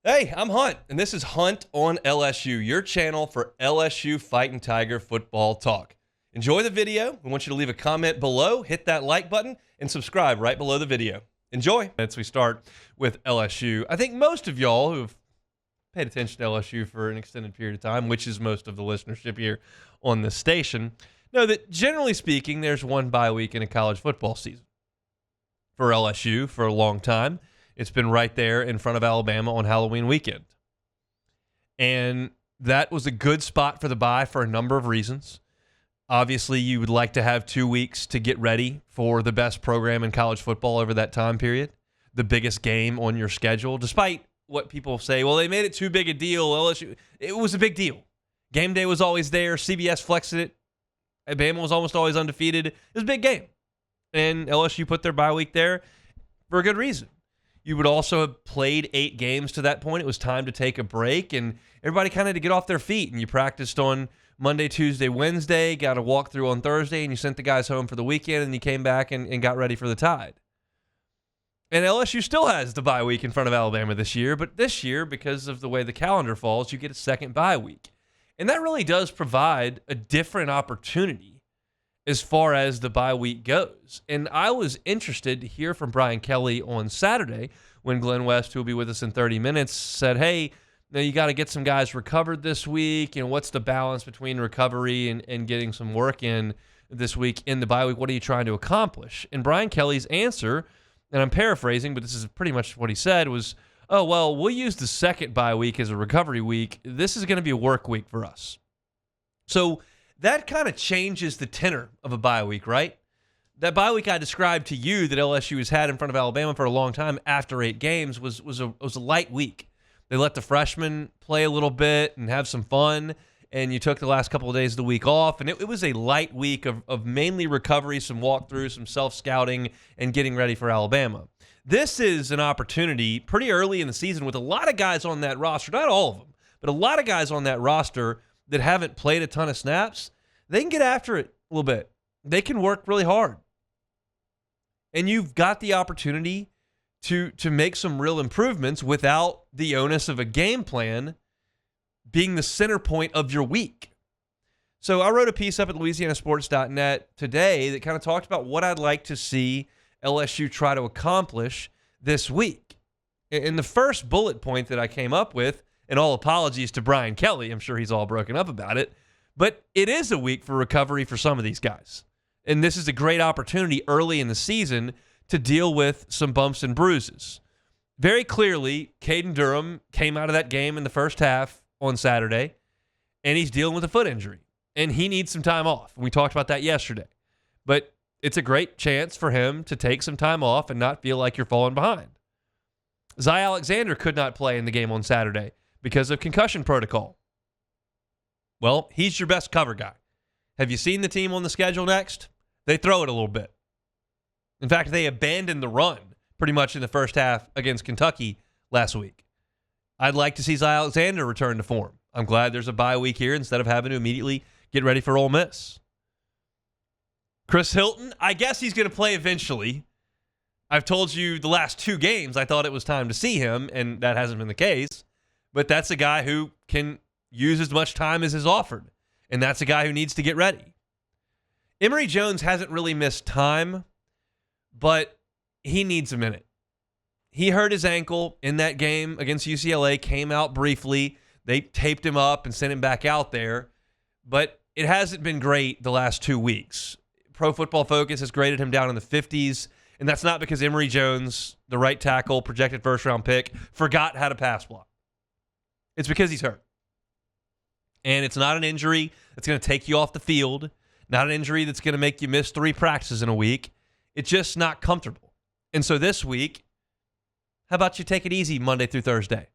Hey, I'm Hunt, and this is Hunt on LSU, your channel for LSU Fighting Tiger football talk. Enjoy the video. We want you to leave a comment below, hit that like button, and subscribe right below the video. Enjoy. As we start with LSU, I think most of y'all who have paid attention to LSU for an extended period of time, which is most of the listenership here on this station, know that generally speaking, there's one bye week in a college football season. For LSU, for a long time, it's been right there in front of Alabama on Halloween weekend. And that was a good spot for the bye for a number of reasons. Obviously, you would like to have 2 weeks to get ready for the best program in college football over that time period, the biggest game on your schedule, despite what people say, well, they made it too big a deal. LSU, it was a big deal. Game day was always there. CBS flexed it. Alabama was almost always undefeated. It was a big game. And LSU put their bye week there for a good reason. You would also have played 8 games to that point. It was time to take a break, and everybody kind of had to get off their feet. And you practiced on Monday, Tuesday, Wednesday, got a walkthrough on Thursday, and you sent the guys home for the weekend, and you came back and got ready for the Tide. And LSU still has the bye week in front of Alabama this year, but this year, because of the way the calendar falls, you get a second bye week. And that really does provide a different opportunity as far as the bye week goes. And I was interested to hear from Brian Kelly on Saturday when Glenn West, who will be with us in 30 minutes, said, hey, now you got to get some guys recovered this week. What's the balance between recovery and getting some work in this week in the bye week? What are you trying to accomplish? And Brian Kelly's answer, and I'm paraphrasing, but this is pretty much what he said, was, oh, well, we'll use the second bye week as a recovery week. This is going to be a work week for us. So that kind of changes the tenor of a bye week, right? That bye week I described to you that LSU has had in front of Alabama for a long time after 8 games was a light week. They let the freshmen play a little bit and have some fun, and you took the last couple of days of the week off, and it was a light week of mainly recovery, some walkthrough, some self-scouting, and getting ready for Alabama. This is an opportunity pretty early in the season with a lot of guys on that roster, not all of them, but a lot of guys on that roster that haven't played a ton of snaps. They can get after it a little bit. They can work really hard. And you've got the opportunity to make some real improvements without the onus of a game plan being the center point of your week. So I wrote a piece up at louisianasports.net today that kind of talked about what I'd like to see LSU try to accomplish this week. And the first bullet point that I came up with, and all apologies to Brian Kelly, I'm sure he's all broken up about it, but it is a week for recovery for some of these guys. And this is a great opportunity early in the season to deal with some bumps and bruises. Very clearly, Caden Durham came out of that game in the first half on Saturday, and he's dealing with a foot injury. And he needs some time off. We talked about that yesterday. But it's a great chance for him to take some time off and not feel like you're falling behind. Zy Alexander could not play in the game on Saturday because of concussion protocol. Well, he's your best cover guy. Have you seen the team on the schedule next? They throw it a little bit. In fact, they abandoned the run pretty much in the first half against Kentucky last week. I'd like to see Zy Alexander return to form. I'm glad there's a bye week here instead of having to immediately get ready for Ole Miss. Chris Hilton, I guess he's going to play eventually. I've told you the last 2 games I thought it was time to see him, and that hasn't been the case. But that's a guy who can use as much time as is offered, and that's a guy who needs to get ready. Emory Jones hasn't really missed time, but he needs a minute. He hurt his ankle in that game against UCLA, came out briefly. They taped him up and sent him back out there, but it hasn't been great the last 2 weeks. Pro Football Focus has graded him down in the 50s, and that's not because Emory Jones, the right tackle, projected first-round pick, forgot how to pass block. It's because he's hurt. And it's not an injury that's going to take you off the field, not an injury that's going to make you miss 3 practices in a week. It's just not comfortable. And so this week, how about you take it easy Monday through Thursday?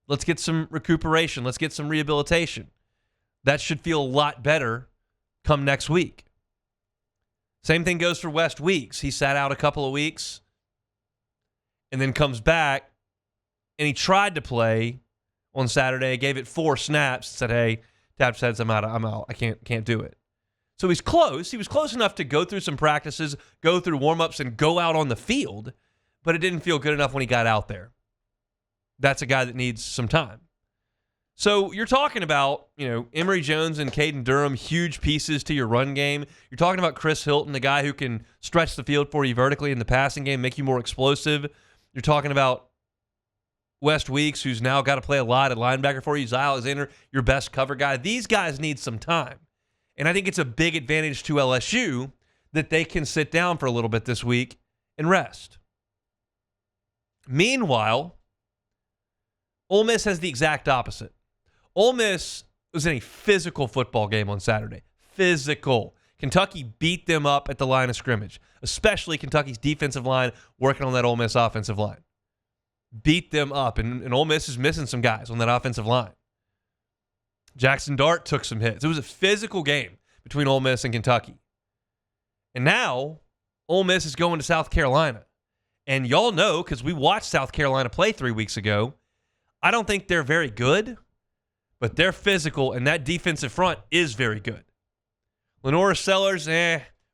Let's get some recuperation. Let's get some rehabilitation. That should feel a lot better come next week. Same thing goes for West Weeks. He sat out a couple of weeks and then comes back, and he tried to play on Saturday, gave it 4 snaps, said, hey, Tap says I'm out. I can't do it. So he's close. He was close enough to go through some practices, go through warm-ups, and go out on the field, but it didn't feel good enough when he got out there. That's a guy that needs some time. So you're talking about, Emory Jones and Caden Durham, huge pieces to your run game. You're talking about Chris Hilton, the guy who can stretch the field for you vertically in the passing game, make you more explosive. You're talking about West Weeks, who's now got to play a lot at linebacker for you. Zy Alexander, your best cover guy. These guys need some time. And I think it's a big advantage to LSU that they can sit down for a little bit this week and rest. Meanwhile, Ole Miss has the exact opposite. Ole Miss was in a physical football game on Saturday. Physical. Kentucky beat them up at the line of scrimmage, especially Kentucky's defensive line working on that Ole Miss offensive line. Beat them up, and Ole Miss is missing some guys on that offensive line. Jackson Dart took some hits. It was a physical game between Ole Miss and Kentucky. And now, Ole Miss is going to South Carolina. And y'all know, because we watched South Carolina play 3 weeks ago, I don't think they're very good, but they're physical, and that defensive front is very good. Lenora Sellers,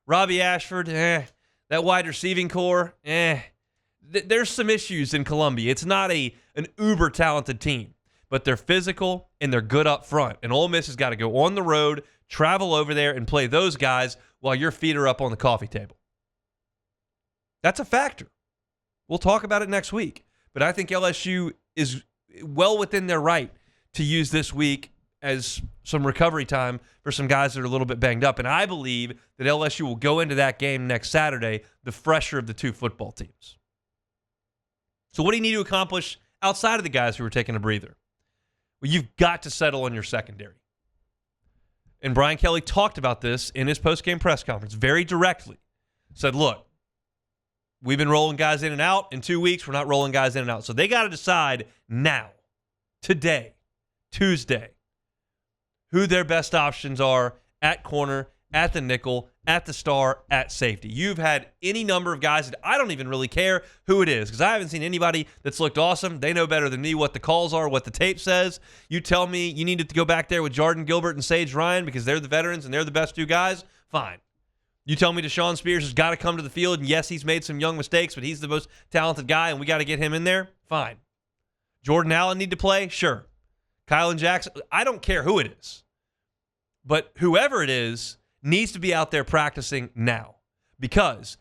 Robbie Ashford, that wide receiving core, There's some issues in Columbia. It's not an uber-talented team, but they're physical, and they're good up front. And Ole Miss has got to go on the road, travel over there, and play those guys while your feet are up on the coffee table. That's a factor. We'll talk about it next week. But I think LSU is well within their right to use this week as some recovery time for some guys that are a little bit banged up. And I believe that LSU will go into that game next Saturday the fresher of the two football teams. So what do you need to accomplish outside of the guys who are taking a breather? Well, you've got to settle on your secondary. And Brian Kelly talked about this in his post-game press conference very directly. Said, look, we've been rolling guys in and out. In 2 weeks, we're not rolling guys in and out. So they got to decide now, today, Tuesday, who their best options are at corner, at the nickel, at the star, at safety. You've had any number of guys that I don't even really care who it is because I haven't seen anybody that's looked awesome. They know better than me what the calls are, what the tape says. You tell me you needed to go back there with Jordan Gilbert and Sage Ryan because they're the veterans and they're the best two guys. Fine. You tell me Deshaun Spears has got to come to the field, and yes, he's made some young mistakes, but he's the most talented guy, and we got to get him in there. Fine. Jordan Allen need to play? Sure. Kylan Jackson? I don't care who it is. But whoever it is needs to be out there practicing now because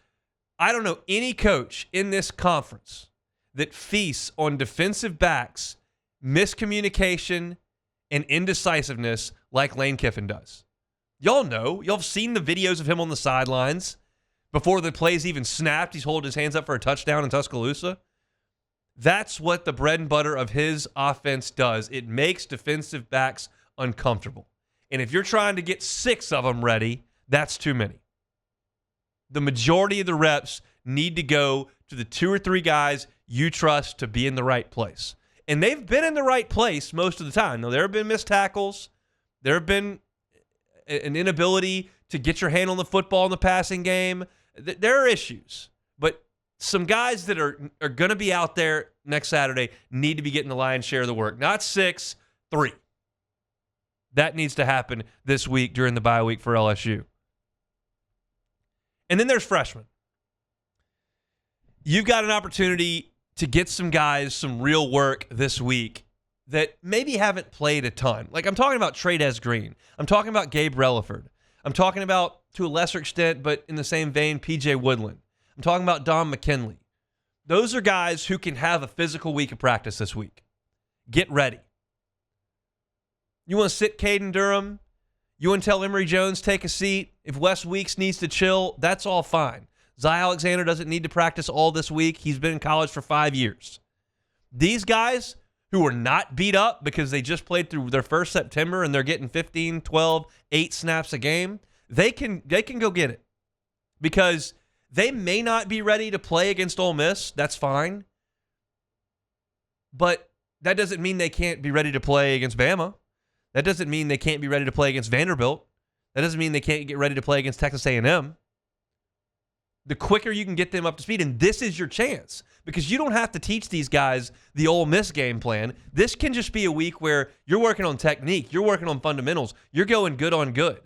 I don't know any coach in this conference that feasts on defensive backs, miscommunication, and indecisiveness like Lane Kiffin does. Y'all know. Y'all have seen the videos of him on the sidelines before the plays even snapped. He's holding his hands up for a touchdown in Tuscaloosa. That's what the bread and butter of his offense does. It makes defensive backs uncomfortable. And if you're trying to get 6 of them ready, that's too many. The majority of the reps need to go to the 2 or 3 guys you trust to be in the right place. And they've been in the right place most of the time. Now, there have been missed tackles. There have been an inability to get your hand on the football in the passing game. There are issues. But some guys that are going to be out there next Saturday need to be getting the lion's share of the work. Not 6, 3. That needs to happen this week during the bye week for LSU. And then there's freshmen. You've got an opportunity to get some guys some real work this week that maybe haven't played a ton. Like I'm talking about Trades Green. I'm talking about Gabe Relaford. I'm talking about, to a lesser extent, but in the same vein, P.J. Woodland. I'm talking about Dom McKinley. Those are guys who can have a physical week of practice this week. Get ready. You want to sit Caden Durham? You want to tell Emory Jones, take a seat? If Wes Weeks needs to chill, that's all fine. Zy Alexander doesn't need to practice all this week. He's been in college for 5 years. These guys who are not beat up because they just played through their first September and they're getting 15, 12, 8 snaps a game, they can go get it. Because they may not be ready to play against Ole Miss. That's fine. But that doesn't mean they can't be ready to play against Bama. That doesn't mean they can't be ready to play against Vanderbilt. That doesn't mean they can't get ready to play against Texas A&M. The quicker you can get them up to speed, and this is your chance, because you don't have to teach these guys the Ole Miss game plan. This can just be a week where you're working on technique, you're working on fundamentals, you're going good on good.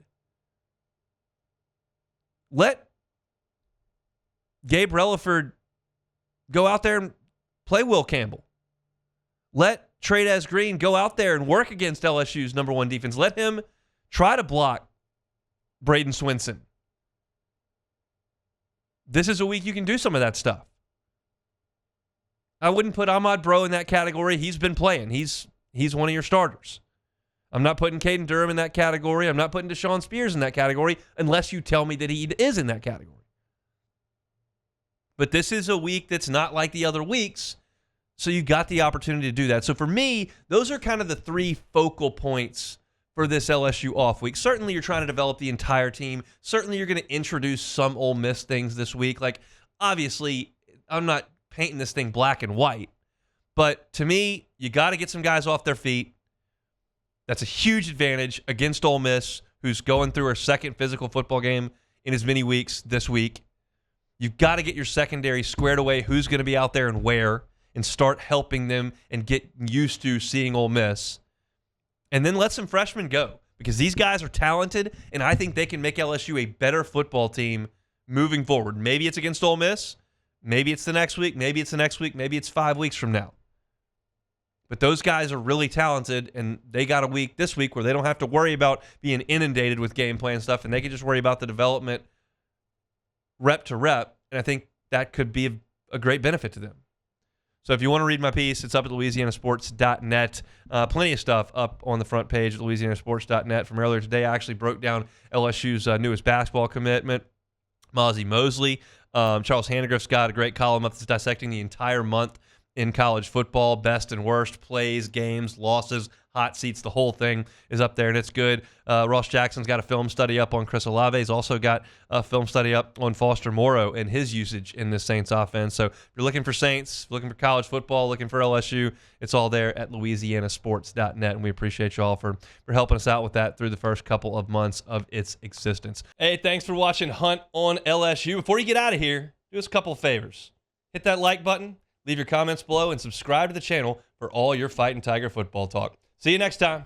Let Gabe Relaford go out there and play Will Campbell. Let Trey'Dez Green go out there and work against LSU's number one defense. Let him try to block Braden Swinson. This is a week you can do some of that stuff. I wouldn't put Ahmad Bro in that category. He's been playing. He's one of your starters. I'm not putting Caden Durham in that category. I'm not putting Deshaun Spears in that category unless you tell me that he is in that category. But this is a week that's not like the other weeks, so you got the opportunity to do that. So for me, those are kind of the three focal points for this LSU off week. Certainly you're trying to develop the entire team. Certainly you're going to introduce some Ole Miss things this week. Like, obviously, I'm not painting this thing black and white, but to me, you got to get some guys off their feet. That's a huge advantage against Ole Miss, who's going through her second physical football game in as many weeks this week. You've got to get your secondary squared away, who's going to be out there and where, and start helping them and get used to seeing Ole Miss. And then let some freshmen go, because these guys are talented, and I think they can make LSU a better football team moving forward. Maybe it's against Ole Miss. Maybe it's the next week. Maybe it's the next week. Maybe it's 5 weeks from now. But those guys are really talented, and they got a week this week where they don't have to worry about being inundated with game plan stuff, and they can just worry about the development rep to rep, and I think that could be a great benefit to them. So if you want to read my piece, it's up at louisianasports.net. Plenty of stuff up on the front page at louisianasports.net from earlier today. I actually broke down LSU's newest basketball commitment, Mozzie Mosley. Charles Handegriff's got a great column up that's dissecting the entire month in college football, best and worst, plays, games, losses, hot seats, the whole thing is up there, and it's good. Ross Jackson's got a film study up on Chris Olave. He's also got a film study up on Foster Morrow and his usage in this Saints offense. So if you're looking for Saints, looking for college football, looking for LSU, it's all there at louisianasports.net, and we appreciate you all for helping us out with that through the first couple of months of its existence. Hey, thanks for watching Hunt on LSU. Before you get out of here, do us a couple of favors. Hit that like button, leave your comments below, and subscribe to the channel for all your Fighting Tiger football talk. See you next time.